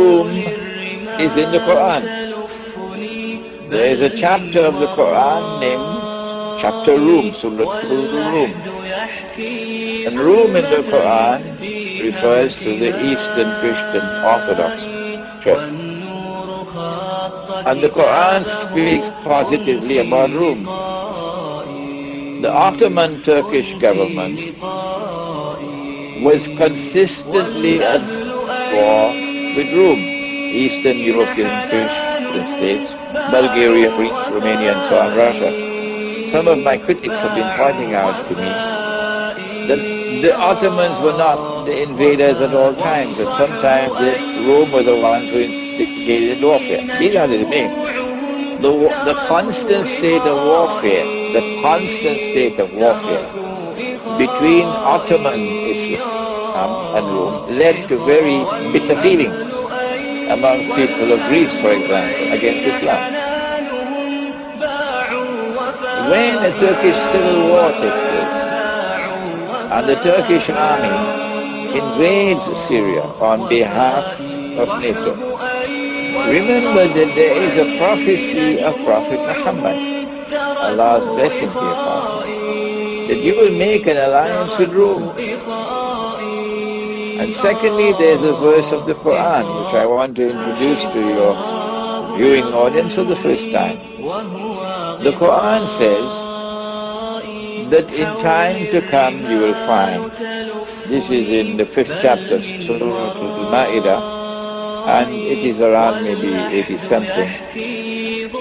room is in the Quran. There is a chapter of the Quran named chapter Room, Surah Room. And room in the Quran refers to the Eastern Christian Orthodox Church. And the Quran speaks positively about Rome. The Ottoman Turkish government was consistently at war with Rome, Eastern European Christian states, Bulgaria, Romania and so on, Russia. Some of my critics have been pointing out to me that the Ottomans were not the invaders at all times, that sometimes Rome were the ones who instigated warfare. These are the names. The constant state of warfare, between Ottoman Islam and Rome led to very bitter feelings amongst people of Greece, for example, against Islam. When a Turkish civil war takes place and the Turkish army invades Syria on behalf of NATO, remember that there is a prophecy of Prophet Muhammad, Allah's blessing be upon him, that you will make an alliance with Rome. And secondly, there is a verse of the Quran which I want to introduce to your viewing audience for the first time. The Quran says that in time to come you will find, this is in the 5th chapter, Surah Al-Ma'idah, and it is around maybe 80 something.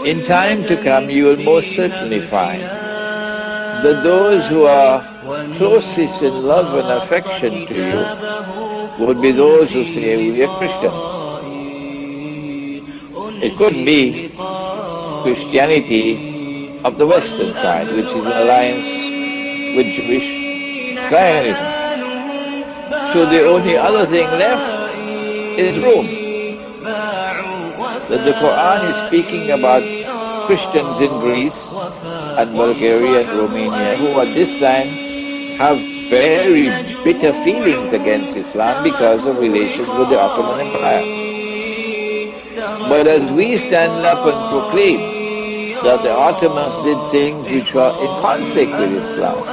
In time to come you will most certainly find that those who are closest in love and affection to you would be those who say we are Christians. It could be Christianity of the Western side, which is an alliance with Jewish Zionism. So the only other thing left is Rome. That the Quran is speaking about Christians in Greece and Bulgaria and Romania who at this time have very bitter feelings against Islam because of relations with the Ottoman Empire. But as we stand up and proclaim that the Ottomans did things which were in conflict with Islam,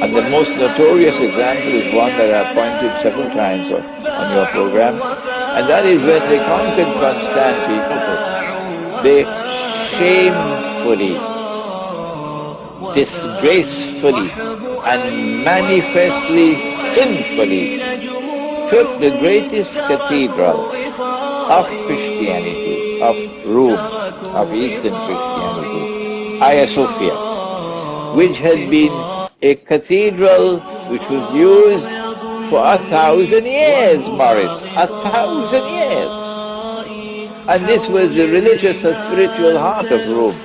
and the most notorious example is one that I pointed several times on your program, and that is when they conquered Constantinople. They shamefully, disgracefully, and manifestly sinfully took the greatest cathedral of Christianity, of Rome, of Eastern Christianity, Hagia Sophia, which had been a cathedral which was used for 1,000 years, Morris, 1,000 years. And this was the religious and spiritual heart of Rome.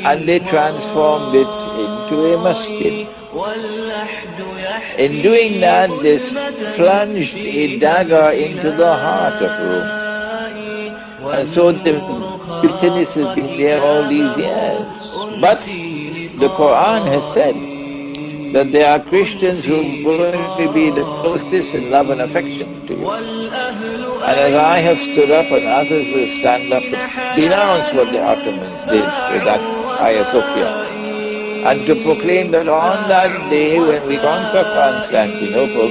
And they transformed it into a masjid. In doing that, they plunged a dagger into the heart of Rome. And so the bitterness has been there all these years. But the Quran has said that there are Christians who are going to be the closest in love and affection to you. And as I have stood up and others will stand up and denounce what the Ottomans did with that Hagia Sophia, and to proclaim that on that day when we conquer Constantinople,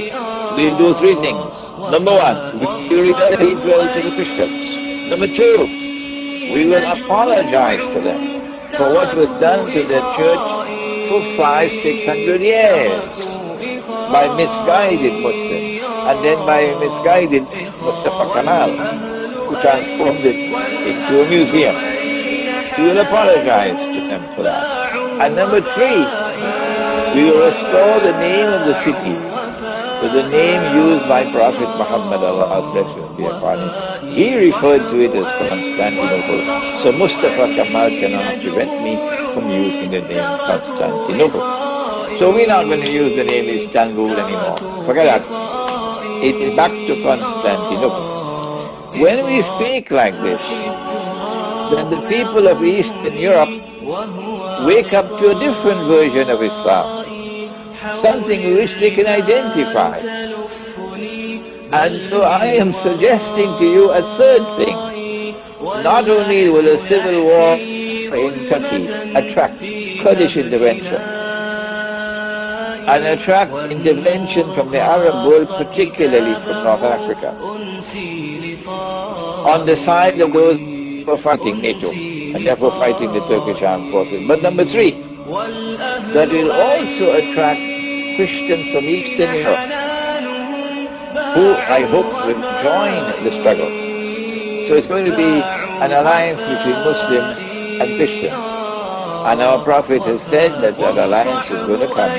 we'll do three things. Number one, we will return the cathedral to the Christians. Number two, we will apologize to them for what was done to their church for 500-600 years by misguided Muslims, and then by misguided Mustafa Kemal, who transformed it into a museum. We will apologize to them for that. And number three, we will restore the name of the city to the name used by Prophet Muhammad, Allah's blessings be upon him. He referred to it as Constantinople. So Mustafa Kemal cannot prevent me from using the name Constantinople. So we're not going to use the name Istanbul anymore. Forget that. It is back to Constantinople. When we speak like this, then the people of Eastern Europe wake up to a different version of Islam, something which they can identify. And so I am suggesting to you a third thing. Not only will a civil war in Turkey attract Kurdish intervention and attract intervention from the Arab world, particularly from North Africa, on the side of those who are fighting NATO and therefore fighting the Turkish armed forces. But number three, that will also attract Christians from Eastern Europe, who I hope will join the struggle. So it's going to be an alliance between Muslims and Christians. And our Prophet has said that that alliance is going to come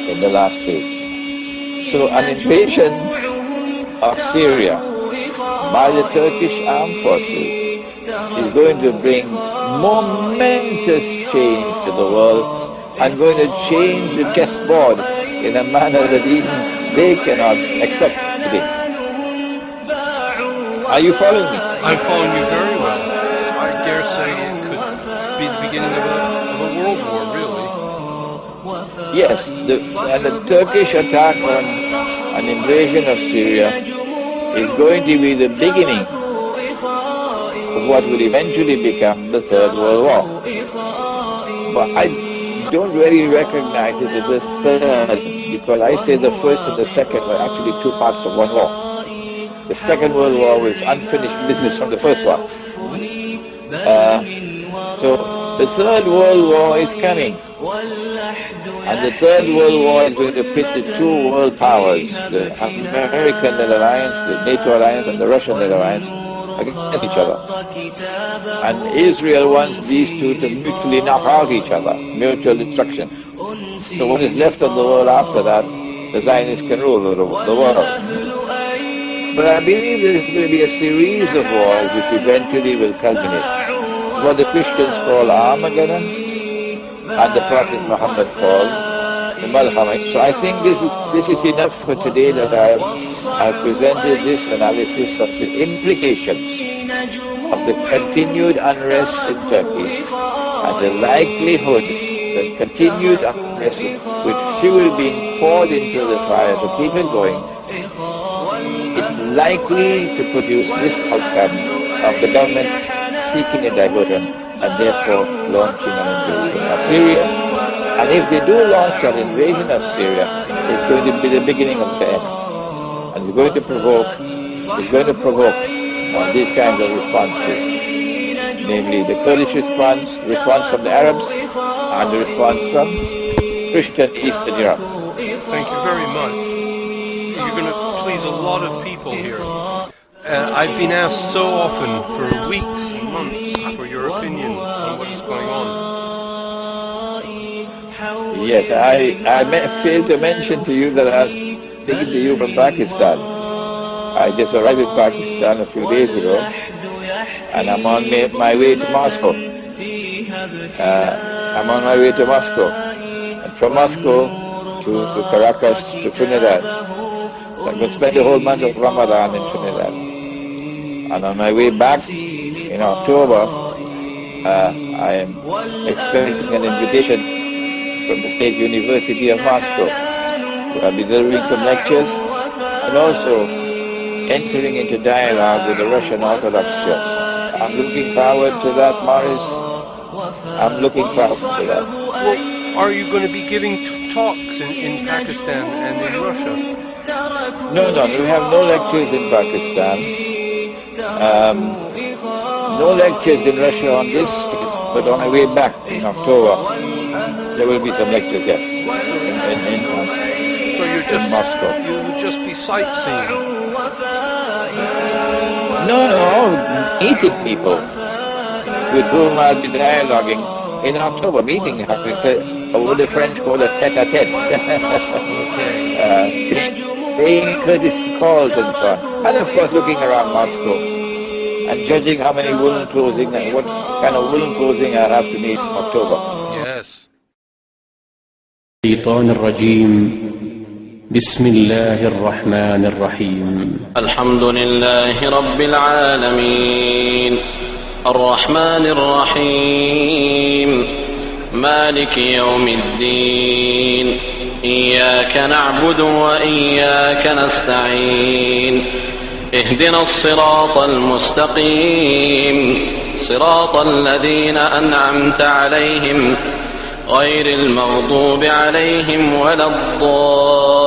in the last age. So an invasion of Syria by the Turkish armed forces is going to bring momentous change to the world and going to change the chessboard in a manner that even they cannot expect today. Are you following me? I'm following you very well. I dare say it could be the beginning of a world war, really. Yes, the Turkish attack on an invasion of Syria is going to be the beginning of what will eventually become the Third World War. But I don't really recognize it as the third, because I say the first and the second were actually two parts of one war. The Second World War was unfinished business from the first one. So the Third World War is coming. And the Third World War is going to pit the two world powers, the American alliance, the NATO alliance, and the Russian alliance, against each other. And Israel wants these two to mutually knock out each other, mutual destruction. So what is left of the world after that, the Zionists can rule the world. But I believe there is going to be a series of wars which eventually will culminate. What the Christians call Armageddon, and the Prophet Muhammad called the Malhamah. So I think this is enough for today, that I have presented this analysis of the implications of the continued unrest in Turkey and the likelihood that continued unrest with fuel being poured into the fire to keep it going, it's likely to produce this outcome of the government seeking a diversion and therefore launching an invasion of Syria. And if they do launch an invasion of Syria, it's going to be the beginning of the end. And it's going to provoke these kinds of responses, namely the Kurdish response from the Arabs, and the response from Christian Eastern Europe. Thank you very much. You're going to please a lot of people here. I've been asked so often for weeks and months for your opinion on what is going on. Yes, I failed to mention to you that I was speaking to you from Pakistan. I just arrived in Pakistan a few days ago, and I'm on my way to Moscow. And from Moscow to Caracas to Trinidad. So I'm going to spend the whole month of Ramadan in Trinidad. And on my way back in October, I am expecting an invitation from the State University of Moscow. So I'll be delivering some lectures and also entering into dialogue with the Russian Orthodox Church. I'm looking forward to that, Morris. I'm looking forward to that. Well, are you going to be giving talks in Pakistan and in Russia? No, we have no lectures in Pakistan. No lectures in Russia on this trip, but on my way back in October, there will be some lectures, yes, so you're just in Moscow. You'll just be sightseeing? No, meeting people with whom I'll be dialoguing in October, meeting what the French call a tête-à-tête. Paying courtesy calls and so on. And of course looking around Moscow and judging how many woolen clothing and what kind of woolen clothing I have to need in October. Yes. الشيطان الرجيم بسم الله الرحمن الرحيم الحمد لله رب العالمين الرحمن الرحيم مالك يوم الدين إياك نعبد وإياك نستعين اهدنا الصراط المستقيم صراط الذين أنعمت عليهم غير المغضوب عليهم ولا الضالين